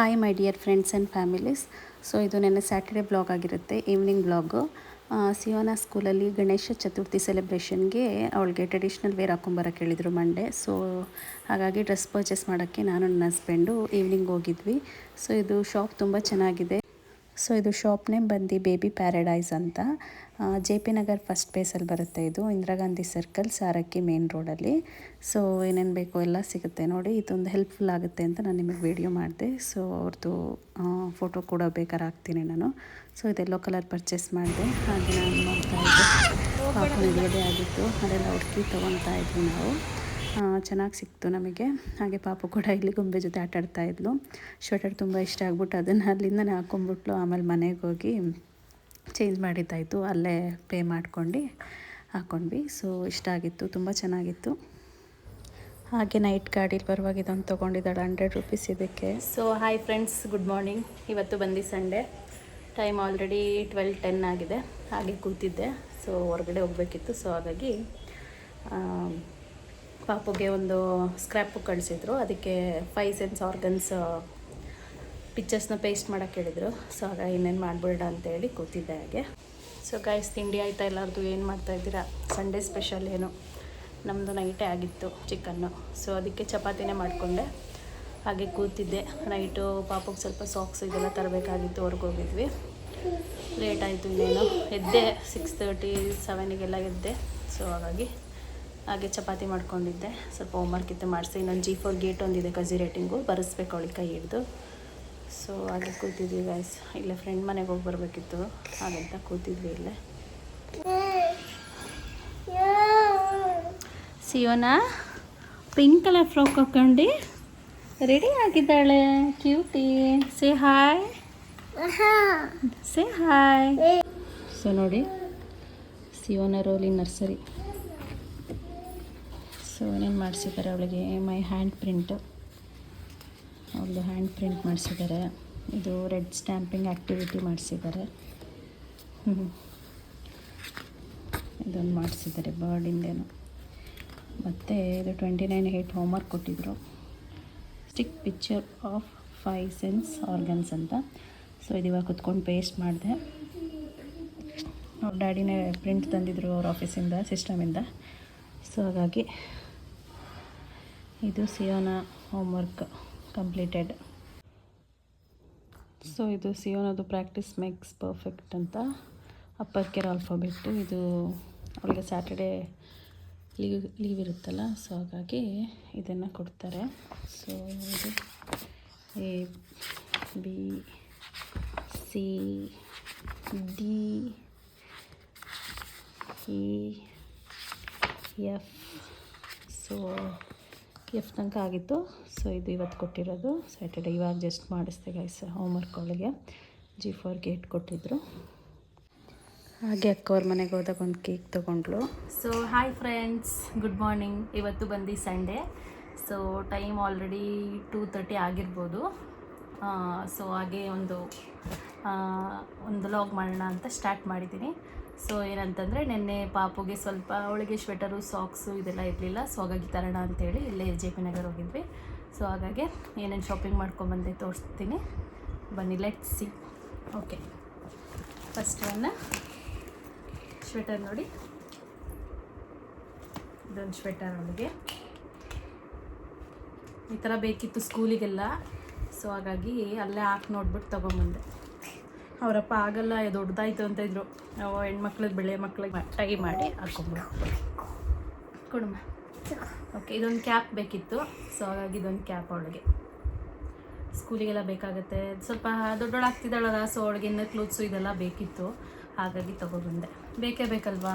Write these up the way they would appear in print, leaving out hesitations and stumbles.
Hi my dear friends and families. So ಇದು ನನ್ನ Saturday blog ಆಗಿರುತ್ತೆ, ಈವ್ನಿಂಗ್ ಬ್ಲಾಗು. ಸಿಯೋನಾ ಸ್ಕೂಲಲ್ಲಿ ಗಣೇಶ ಚತುರ್ಥಿ ಸೆಲೆಬ್ರೇಷನ್ಗೆ ಅವಳಿಗೆ ಟ್ರೆಡಿಷ್ನಲ್ ವೇರ್ ಹಾಕೊಂಬರೋಕ್ಕೆ ಹೇಳಿದರು ಮಂಡೇ. ಸೊ ಹಾಗಾಗಿ ಡ್ರೆಸ್ ಪರ್ಚೇಸ್ ಮಾಡೋಕ್ಕೆ ನಾನು ನನ್ನ ಹಸ್ಬೆಂಡು ಈವ್ನಿಂಗ್ ಹೋಗಿದ್ವಿ. ಸೊ ಇದು ಶಾಪ್ ತುಂಬ ಚೆನ್ನಾಗಿದೆ. ಸೊ ಇದು ಶಾಪ್ ನೇಮ್ ಬಂದು ಬೇಬಿ ಪ್ಯಾರಡೈಸ್ ಅಂತ. ಜೆ ಪಿ ನಗರ್ ಫಸ್ಟ್ ಬೇಸಲ್ಲಿ ಬರುತ್ತೆ. ಇದು ಇಂದಿರಾ ಗಾಂಧಿ ಸರ್ಕಲ್, ಸಾರಕ್ಕಿ ಮೇನ್ ರೋಡಲ್ಲಿ. ಸೊ ಏನೇನು ಬೇಕೋ ಎಲ್ಲ ಸಿಗುತ್ತೆ ನೋಡಿ. ಇದೊಂದು ಹೆಲ್ಪ್ಫುಲ್ ಆಗುತ್ತೆ ಅಂತ ನಾನು ನಿಮಗೆ ವಿಡಿಯೋ ಮಾಡಿದೆ. ಸೊ ಅವ್ರದ್ದು ಫೋಟೋ ಕೂಡ ಬೇಕಾದ್ರೆ ಹಾಕ್ತೀನಿ ನಾನು. ಸೊ ಇದು ಯೆಲ್ಲೋ ಕಲರ್ ಪರ್ಚೇಸ್ ಮಾಡಿದೆ. ಹಾಗೆ ನಾನು ನೋಡ್ತಾಯಿದ್ದೆ, ಪಾಪು ನಡೆಯೋದೇ ಆಗಿತ್ತು, ಅದೆಲ್ಲ ಹುಡುಕಿ ತೊಗೊತಾ ಇದ್ವಿ ನಾವು. ಚೆನ್ನಾಗಿ ಸಿಕ್ತು ನಮಗೆ. ಹಾಗೆ ಪಾಪು ಕೂಡ ಇಲ್ಲಿ ಗೊಂಬೆ ಜೊತೆ ಆಟಾಡ್ತಾ ಇದ್ಲು. ಸ್ವೆಟರ್ ತುಂಬ ಇಷ್ಟ ಆಗ್ಬಿಟ್ಟು ಅದನ್ನು ಅಲ್ಲಿಂದನೇ ಹಾಕ್ಕೊಂಬಿಟ್ಲು. ಆಮೇಲೆ ಮನೆಗೆ ಹೋಗಿ ಚೇಂಜ್ ಮಾಡಿದ್ದಾಯಿತು, ಅಲ್ಲೇ ಪೇ ಮಾಡ್ಕೊಂಡು ಹಾಕ್ಕೊಂಡ್ವಿ. ಸೊ ಇಷ್ಟ ಆಗಿತ್ತು, ತುಂಬ ಚೆನ್ನಾಗಿತ್ತು. ಹಾಗೆ ನೈಟ್ ಗಾಡೀಲಿ ಬರುವಾಗ ಇದೊಂದು ತೊಗೊಂಡಿದ್ದಾಳೆ, 100 ರೂಪೀಸ್ ಇದಕ್ಕೆ. So hi friends, good morning. ಇವತ್ತು ಬಂದು ಸಂಡೇ, ಟೈಮ್ ಆಲ್ರೆಡಿ 12:10 ಆಗಿದೆ. ಹಾಗೆ ಕೂತಿದ್ದೆ. ಸೊ ಹೊರಗಡೆ ಹೋಗಬೇಕಿತ್ತು. ಸೊ ಹಾಗಾಗಿ ಪಾಪುಗೆ ಒಂದು ಸ್ಕ್ರ್ಯಾಪ್ ಬುಕ್ ಕಳಿಸಿದ್ರು. ಅದಕ್ಕೆ 5 ಸೆನ್ಸ್ ಆರ್ಗನ್ಸ್ ಪಿಕ್ಚರ್ಸ್ನ ಪೇಸ್ಟ್ ಮಾಡೋಕ್ಕೆ ಹೇಳಿದರು. ಸೊ ಆಗ ಇನ್ನೇನು ಮಾಡಿಬಿಡ ಅಂತೇಳಿ ಕೂತಿದ್ದೆ ಹಾಗೆ. ಸೊ ಗೈಸ್, ತಿಂಡಿ ಆಯಿತಾ ಎಲ್ಲರದು? ಏನು ಮಾಡ್ತಾಯಿದ್ದೀರಾ? ಸಂಡೇ ಸ್ಪೆಷಲ್ ಏನು? ನಮ್ಮದು ನೈಟೇ ಆಗಿತ್ತು ಚಿಕನ್ನು. ಸೊ ಅದಕ್ಕೆ ಚಪಾತಿನೇ ಮಾಡಿಕೊಂಡೆ. ಹಾಗೆ ಕೂತಿದ್ದೆ. ನೈಟು ಪಾಪುಗೆ ಸ್ವಲ್ಪ ಸಾಕ್ಸ್ ಇದೆಲ್ಲ ತರಬೇಕಾಗಿತ್ತು, ಹೊರ್ಗೋಗಿದ್ವಿ. ಲೇಟ್ ಆಯಿತು. ಇನ್ನೇನು ಎದ್ದೆ 6:30, 7ಗೆಲ್ಲ ಎದ್ದೆ. ಸೊ ಹಾಗೆ ಚಪಾತಿ ಮಾಡ್ಕೊಂಡಿದ್ದೆ. ಸ್ವಲ್ಪ ಹೋಮ್ವರ್ಕ್ ಇತ್ತು ಮಾಡಿಸಿ. ಇನ್ನೊಂದು G4 ಗೇಟ್ ಒಂದಿದೆ, ಕಜಿ ರೇಟಿಂಗು ಬರೆಸ್ಬೇಕು ಅವಳಿಗೆ ಕೈ ಹಿಡ್ದು. ಸೊ ಹಾಗೆ ಕೂತಿದ್ವಿ ಗೈಸ್. ಇಲ್ಲೇ ಫ್ರೆಂಡ್ ಮನೆಗೆ ಹೋಗಿ ಬರಬೇಕಿತ್ತು, ಹಾಗಂತ ಕೂತಿದ್ವಿ ಇಲ್ಲೇ. ಸಿಯೋನಾ ಪಿಂಕ್ ಕಲರ್ ಫ್ರಾಕ್ ಹಾಕೊಂಡು ರೆಡಿ ಆಗಿದ್ದಾಳೆ, cutie. Say hi, say hi. So ನೋಡಿ, ಸಿಯೋನಾ ರೋಲಿಂಗ್ ನರ್ಸರಿ. ಸೊ ಏನೇನು ಮಾಡಿಸಿದ್ದಾರೆ ಅವಳಿಗೆ? ಮೈ ಹ್ಯಾಂಡ್ ಪ್ರಿಂಟು, ಅವಳದು ಹ್ಯಾಂಡ್ ಪ್ರಿಂಟ್ ಮಾಡಿಸಿದ್ದಾರೆ. ಇದು ರೆಡ್ ಸ್ಟ್ಯಾಂಪಿಂಗ್ ಆ್ಯಕ್ಟಿವಿಟಿ ಮಾಡಿಸಿದ್ದಾರೆ. ಇದೊಂದು ಮಾಡಿಸಿದ್ದಾರೆ ಬರ್ಡಿಂದೇನು. ಮತ್ತು ಇದು 29/8 ಹೋಮ್ವರ್ಕ್ ಕೊಟ್ಟಿದ್ದರು. Stick picture of 5 sense organs ಅಂತ. ಸೊ ಇದು ಇವಾಗ ಕುತ್ಕೊಂಡು ಪೇಸ್ಟ್ ಮಾಡಿದೆ. ಅವ್ರ ಡ್ಯಾಡಿನೇ ಪ್ರಿಂಟ್ ತಂದಿದ್ರು ಅವ್ರ ಆಫೀಸಿಂದ, ಸಿಸ್ಟಮಿಂದ. ಸೊ ಹಾಗಾಗಿ ಇದು ಸಿಯೋನಾ ಹೋಮ್ವರ್ಕ್ ಕಂಪ್ಲೀಟೆಡ್. ಸೊ ಇದು ಸಿಯೋನದು ಪ್ರಾಕ್ಟೀಸ್ ಮೇಕ್ಸ್ ಪರ್ಫೆಕ್ಟ್ ಅಂತ, ಅಪ್ಪರ್ ಕೇರ್ ಆಲ್ಫಾಬೆಟ್ಟು. ಇದು ಅವಳಿಗೆ ಸ್ಯಾಟರ್ಡೇ ಲೀವ್ ಇರುತ್ತಲ್ಲ, ಸೊ ಹಾಗಾಗಿ ಇದನ್ನು ಕೊಡ್ತಾರೆ. ಸೊ ಇದು ABCDEF. ಸೊ ಎಫ್ ತನಕ ಆಗಿತ್ತು. ಸೊ ಇದು ಇವತ್ತು ಕೊಟ್ಟಿರೋದು ಸ್ಯಾಟರ್ಡೇ. ಇವಾಗ ಜಸ್ಟ್ ಮಾಡಿಸ್ದೆ ಗೈಸ್ ಹೋಮ್ವರ್ಕ್ ಅವಳಿಗೆ. G4 ಗೇಟ್ ಕೊಟ್ಟಿದ್ದರು. ಹಾಗೆ ಅಕ್ಕವ್ರ ಮನೆಗೆ ಹೋದಾಗ ಒಂದು ಕೇಕ್ ತೊಗೊಂಡ್ಳು. So hi friends, good morning. ಇವತ್ತು ಬಂದು ಸಂಡೇ. ಸೊ ಟೈಮ್ ಆಲ್ರೆಡಿ 2:30 ಆಗಿರ್ಬೋದು. ಸೊ ಹಾಗೆ ಒಂದು ಲಾಗ್ ಮಾಡೋಣ ಅಂತ ಸ್ಟಾರ್ಟ್ ಮಾಡಿದ್ದೀನಿ. ಸೊ ಏನಂತಂದರೆ, ನಿನ್ನೆ ಪಾಪುಗೆ ಸ್ವಲ್ಪ ಅವಳಿಗೆ ಸ್ವೆಟರು, ಸಾಕ್ಸು ಇದೆಲ್ಲ ಇರಲಿಲ್ಲ. ಸೊ ಹಾಗಾಗಿ ತರೋಣ ಅಂತೇಳಿ ಇಲ್ಲೇ JP ನಗರ್ ಹೋಗಿದ್ವಿ. ಸೊ ಹಾಗಾಗಿ ಏನೇನು ಶಾಪಿಂಗ್ ಮಾಡ್ಕೊಂಬಂದೆ ತೋರಿಸ್ತೀನಿ, ಬನ್ನಿ, ಲೆಟ್ಸ್ ಸಿ. ಓಕೆ, ಫಸ್ಟ್ ಒಂದು ಸ್ವೆಟರ್ ನೋಡಿ. ಇದೊಂದು ಸ್ವೆಟರ್ ಅವಳಿಗೆ ಈ ಥರ ಬೇಕಿತ್ತು ಸ್ಕೂಲಿಗೆಲ್ಲ. ಸೊ ಹಾಗಾಗಿ ಅಲ್ಲೇ ಹಾಕಿ ನೋಡ್ಬಿಟ್ಟು ತೊಗೊಂಬಂದೆ. ಅವರಪ್ಪ ಆಗಲ್ಲ, ದೊಡ್ಡದಾಯ್ತು ಅಂತ ಇದ್ರು. ಹೆಣ್ಮಕ್ಳಿಗೆ ಬೆಳೆ ಮಕ್ಳಿಗೆ ಟೈ ಮಾಡಿ ಹಾಕೊಂಬಿಡು ಕೊಡಮ್ಮ. ಓಕೆ, ಇದೊಂದು ಕ್ಯಾಪ್ ಬೇಕಿತ್ತು. ಸೊ ಹಾಗಾಗಿ ಇದೊಂದು ಕ್ಯಾಪ್ ಅವಳಿಗೆ ಸ್ಕೂಲಿಗೆಲ್ಲ ಬೇಕಾಗುತ್ತೆ. ಸ್ವಲ್ಪ ದೊಡ್ಡೋಳಾಗ್ತಿದ್ದಾಳಲ್ಲ, ಸೊ ಅವಳಿಗೆ ಇನ್ನೂ ಕ್ಲೋತ್ಸು ಇದೆಲ್ಲ ಬೇಕಿತ್ತು. ಹಾಗಾಗಿ ತೊಗೊಬಂದೆ, ಬೇಕೇ ಬೇಕಲ್ವಾ.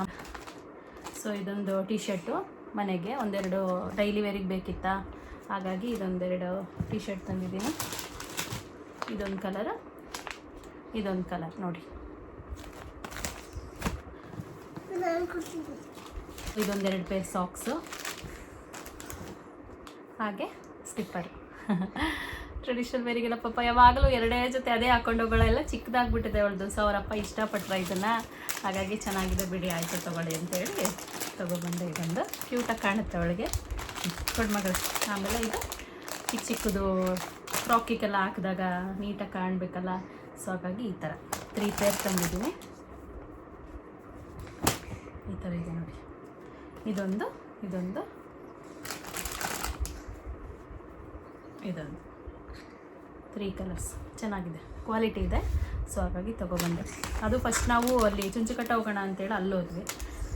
ಸೊ ಇದೊಂದು ಟೀ ಶರ್ಟು ಮನೆಗೆ, ಒಂದೆರಡು ಡೈಲಿ ವೇರಿಗೆ ಬೇಕಿತ್ತಾ, ಹಾಗಾಗಿ ಇದೊಂದೆರಡು ಟೀ ಶರ್ಟ್ ತಂದಿದ್ದೀನಿ. ಇದೊಂದು ಕಲರ್, ಇದೊಂದು ಕಲರ್ ನೋಡಿ. ಇದೊಂದೆರಡು ಪೇರ್ ಸಾಕ್ಸು, ಹಾಗೆ ಸ್ಲಿಪ್ಪರ್. ಟ್ರೆಡಿಷನಲ್ ವೇರಿಗೆಲ್ಲ ಪಾಪ ಯಾವಾಗಲೂ ಎರಡೇ ಜೊತೆ ಅದೇ ಹಾಕೊಂಡು ಹೋಗೋಳೆಲ್ಲ ಚಿಕ್ಕದಾಗ್ಬಿಟ್ಟಿದೆ ಅವಳದು. ಸೊ ಅವರಪ್ಪ ಇಷ್ಟಪಟ್ಟರೆ ಇದನ್ನು, ಹಾಗಾಗಿ ಚೆನ್ನಾಗಿದೆ ಬಿಡಿ, ಆಯಿತು ತೊಗೊಳ್ಳಿ ಅಂತೇಳಿ ತೊಗೊಬಂದೆ. ಇದೊಂದು ಕ್ಯೂಟಾಗಿ ಕಾಣುತ್ತೆ ಅವಳಿಗೆ, ದೊಡ್ಡ ಮಗಳು. ಆಮೇಲೆ ಇದು ಚಿಕ್ಕದು ಫ್ರಾಕಿಗೆಲ್ಲ ಹಾಕಿದಾಗ ನೀಟಾಗಿ ಕಾಣಬೇಕಲ್ಲ. ಸೊ ಹಾಗಾಗಿ ಈ ಥರ 3 ಪೇರ್ ತಂದಿದ್ದೀನಿ. ಈ ಥರ ಇದೆ ನೋಡಿ, ಇದೊಂದು 3 ಕಲರ್ಸ್ ಚೆನ್ನಾಗಿದೆ, ಕ್ವಾಲಿಟಿ ಇದೆ. ಸೊ ಹಾಗಾಗಿ ತೊಗೊಬಂದೆ. ಅದು ಫಸ್ಟ್ ನಾವು ಅಲ್ಲಿ ಚುಂಚುಕಟ್ಟ ಹೋಗೋಣ ಅಂತೇಳಿ ಅಲ್ಲಿ ಹೋದ್ವಿ.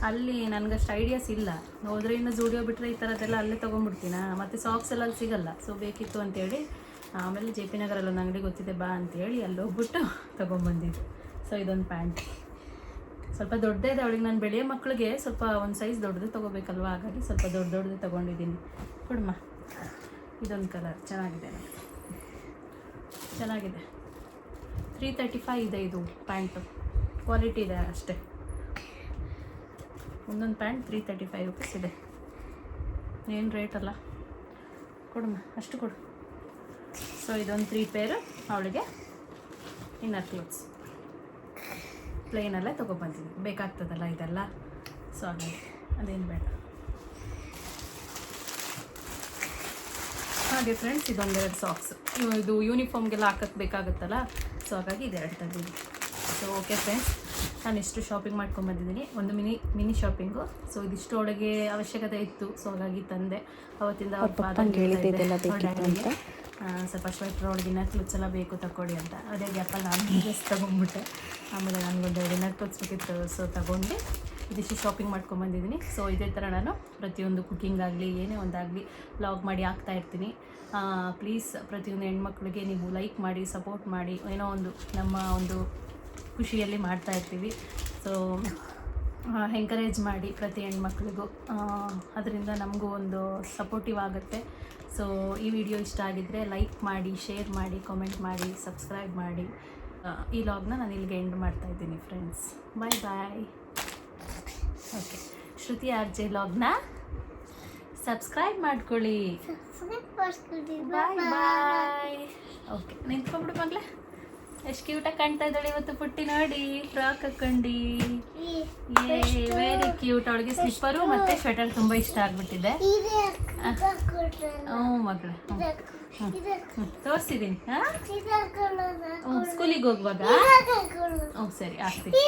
ಅಲ್ಲಿ ನನಗಷ್ಟು ಐಡಿಯಾಸ್ ಇಲ್ಲ, ಹೋದ್ರೆ ಇನ್ನು ಜೂಡಿಯೋ ಬಿಟ್ಟರೆ ಈ ಥರದ್ದೆಲ್ಲ ಅಲ್ಲೇ ತೊಗೊಂಡ್ಬಿಡ್ತೀನ, ಮತ್ತು ಸಾಕ್ಸ್ ಎಲ್ಲ ಅಲ್ಲಿ ಸಿಗಲ್ಲ. ಸೊ ಬೇಕಿತ್ತು ಅಂತೇಳಿ ಆಮೇಲೆ ಜೆ ಪಿ ನಗರಲ್ಲಿ ಒಂದು ಅಂಗಡಿ ಗೊತ್ತಿದೆ ಬಾ ಅಂತೇಳಿ ಅಲ್ಲಿ ಹೋಗ್ಬಿಟ್ಟು ತೊಗೊಂಬಂದಿದ್ದು. ಸೊ ಇದೊಂದು ಪ್ಯಾಂಟ್ ಸ್ವಲ್ಪ ದೊಡ್ಡದೇ ಇದೆ ಅವಳಿಗೆ. ನಾನು ಬೆಳೆಯೋ ಮಕ್ಕಳಿಗೆ ಸ್ವಲ್ಪ ಒಂದು ಸೈಜ್ ದೊಡ್ಡದು ತೊಗೋಬೇಕಲ್ವ, ಹಾಗಾಗಿ ಸ್ವಲ್ಪ ದೊಡ್ಡದು ತೊಗೊಂಡಿದ್ದೀನಿ. ಕೊಡಮ್ಮ. ಇದೊಂದು ಕಲರ್ ಚೆನ್ನಾಗಿದೆ 335 ಇದೆ ಇದು ಪ್ಯಾಂಟು, ಕ್ವಾಲಿಟಿ ಇದೆ ಅಷ್ಟೇ. ಒಂದೊಂದು ಪ್ಯಾಂಟ್ 335 ರುಪೀಸ್ ಇದೆ. ಏನು ರೇಟ್ ಅಲ್ಲ, ಕೊಡಮ್ಮ ಅಷ್ಟು ಕೊಡು. ಸೊ ಇದೊಂದು 3 ಪೇರು ಅವಳಿಗೆ ಇನ್ನರ್ ಕ್ಲೋತ್ಸ್ ಪ್ಲೇನಲ್ಲೇ ತೊಗೊಬಂದಿದ್ದೀನಿ, ಬೇಕಾಗ್ತದಲ್ಲ ಇದೆಲ್ಲ. ಸೊ ಹಾಗಾಗಿ ಅದೇನು ಬೇಡ. ಹಾಗೆ ಫ್ರೆಂಡ್ಸ್ ಇದೊಂದೆರಡು ಸಾಕ್ಸ್, ಇದು ಯೂನಿಫಾರ್ಮ್ಗೆಲ್ಲ ಹಾಕಕ್ಕೆ ಬೇಕಾಗುತ್ತಲ್ಲ. ಸೊ ಹಾಗಾಗಿ ಇದೆರಡು ತಂದಿದ್ದೀನಿ. ಸೊ ಓಕೆ ಫ್ರೆಂಡ್ಸ್, ನಾನು ಇಷ್ಟು ಶಾಪಿಂಗ್ ಮಾಡ್ಕೊಂಬಂದಿದ್ದೀನಿ, ಒಂದು ಮಿನಿ ಶಾಪಿಂಗು. ಸೊ ಇದಿಷ್ಟು ಒಳಗೆ ಅವಶ್ಯಕತೆ ಇತ್ತು, ಸೊ ಹಾಗಾಗಿ ತಂದೆ. ಅವತ್ತಿಂದ ಸ್ವಲ್ಪ ಸ್ವೆಟ್ರ್ ಒಳಗೆ ಇನ್ನರ್ ಕ್ಲೋತ್ಸ್ ಎಲ್ಲ ಬೇಕು ತಗೊಳ್ಳಿ ಅಂತ. ಅದೇ ಗ್ಯಾಪಲ್ಲಿ ನಾನು ಡ್ರೆಸ್ ತೊಗೊಂಡ್ಬಿಟ್ಟೆ. ಆಮೇಲೆ ನನಗೊಂದು ಇನ್ನರ್ ಕ್ಲೋತ್ಸ್ ಬೇಕಿತ್ತು, ಸೊ ತೊಗೊಂಡು ಇದಿಷ್ಟು ಶಾಪಿಂಗ್ ಮಾಡ್ಕೊಂಬಂದಿದ್ದೀನಿ. ಸೊ ಇದೇ ಥರ ನಾನು ಪ್ರತಿಯೊಂದು ಕುಕ್ಕಿಂಗ್ ಆಗಲಿ ಏನೇ ಒಂದಾಗಲಿ ವ್ಲಾಗ್ ಮಾಡಿ ಹಾಕ್ತಾಯಿರ್ತೀನಿ. ಪ್ಲೀಸ್ ಪ್ರತಿಯೊಂದು ಹೆಣ್ಮಕ್ಳಿಗೆ ನೀವು ಲೈಕ್ ಮಾಡಿ, ಸಪೋರ್ಟ್ ಮಾಡಿ, ಏನೋ ಒಂದು ನಮ್ಮ ಒಂದು ಖುಷಿಯಲ್ಲಿ ಮಾಡ್ತಾಯಿರ್ತೀವಿ. ಸೊ ಎಂಕರೇಜ್ ಮಾಡಿ ಪ್ರತಿ ಹೆಣ್ಮಕ್ಳಿಗೂ, ಅದರಿಂದ ನಮಗೂ ಒಂದು ಸಪೋರ್ಟಿವ್ ಆಗುತ್ತೆ. ಸೊ ಈ ವಿಡಿಯೋ ಇಷ್ಟ ಆಗಿದ್ದರೆ ಲೈಕ್ ಮಾಡಿ, ಶೇರ್ ಮಾಡಿ, ಕಾಮೆಂಟ್ ಮಾಡಿ, ಸಬ್ಸ್ಕ್ರೈಬ್ ಮಾಡಿ. ಈ ವ್ಲಾಗ್ನ ನಾನು ಇಲ್ಲಿಗೆ ಎಂಡ್ ಮಾಡ್ತಾಯಿದ್ದೀನಿ ಫ್ರೆಂಡ್ಸ್. ಬಾಯ್. ಓಕೆ, ಶ್ರುತಿ RJ ವ್ಲಾಗ್ನ ಸಬ್ಸ್ಕ್ರೈಬ್ ಮಾಡ್ಕೊಳ್ಳಿ. ಬಾಯ್. ಓಕೆ, ನಿಂತ್ಕೊಂಡ್ಬಿಡು ಮಗಳೇ. ಎಷ್ಟು ಕ್ಯೂಟಾಗಿ ಕಾಣ್ತಾ ಇದ್ದಾಳೆ ಇವತ್ತು ಪುಟ್ಟಿ. ನೋಡಿ, ಫ್ರಾಕ್ ಹಾಕೊಂಡು ವೆರಿ ಕ್ಯೂಟ್. ಅವಳಿಗೆ ಸ್ಲಿಪ್ಪರು ಮತ್ತು ಸ್ವೆಟರ್ ತುಂಬ ಇಷ್ಟ ಆಗ್ಬಿಟ್ಟಿದೆ. ಹ್ಞೂ ಮಗಳೇ, ತೋರಿಸಿದ್ದೀನಿ. ಸ್ಕೂಲಿಗೆ ಹೋಗುವಾಗ. ಹ್ಞೂ ಸರಿ, ಆಗ್ತೀನಿ.